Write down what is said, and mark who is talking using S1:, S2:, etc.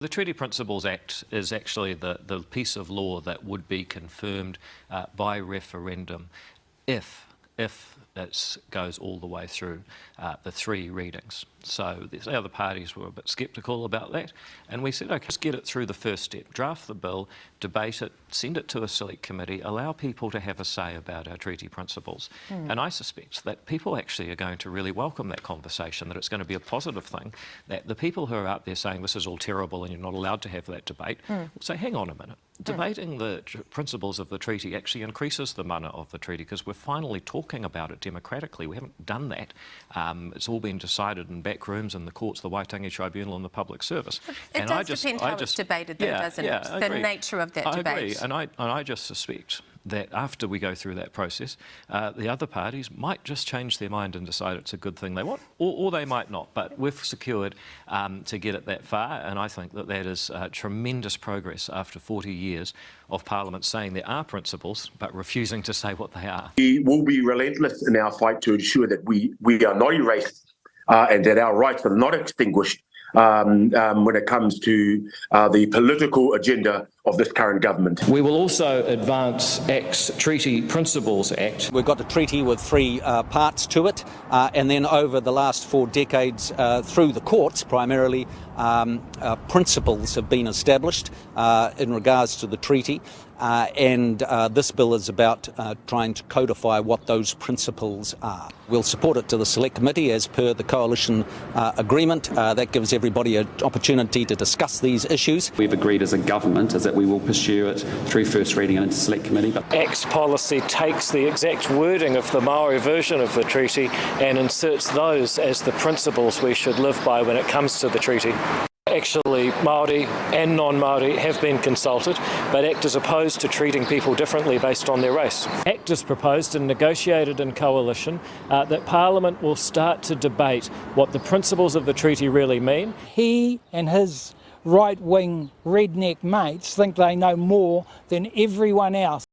S1: The Treaty Principles Act is actually the piece of law that would be confirmed by referendum if it goes all the way through the 3 readings. So the other parties were a bit sceptical about that, and we said, okay, let's get it through the first step, draft the bill, debate it, send it to a select committee, allow people to have a say about our treaty principles. And I suspect that people actually are going to really welcome that conversation, that it's going to be a positive thing, that the people who are out there saying this is all terrible and you're not allowed to have that debate will say, hang on a minute, debating the principles of the treaty actually increases the mana of the treaty because we're finally talking about it democratically. We haven't done that. It's all been decided in back rooms in the courts, the Waitangi Tribunal and the Public Service.
S2: It does depend how it's debated though, doesn't it? The nature of that debate.
S1: I agree, and I just suspect that after we go through that process, the other parties might just change their mind and decide it's a good thing they want, or they might not. But we've secured to get it that far, and I think that that is tremendous progress after 40 years of Parliament saying there are principles, but refusing to say what they are.
S3: We will be relentless in our fight to ensure that we are not erased and that our rights are not extinguished when it comes to the political agenda of this current government.
S4: We will also advance ACT's Treaty Principles Act.
S5: We've got a treaty with 3 parts to it, and then over the last 4 decades through the courts primarily, principles have been established in regards to the treaty, and this bill is about trying to codify what those principles are. We'll support it to the Select Committee as per the Coalition agreement. That gives everybody an opportunity to discuss these issues.
S6: We've agreed as a government is that we will pursue it through first reading and into Select Committee.
S7: ACT's policy takes the exact wording of the Maori version of the treaty and inserts those as the principles we should live by when it comes to the treaty. Actually, Māori and non-Māori have been consulted, but ACT is opposed to treating people differently based on their race. ACT has proposed and negotiated in coalition that Parliament will start to debate what the principles of the treaty really mean.
S8: He and his right-wing redneck mates think they know more than everyone else.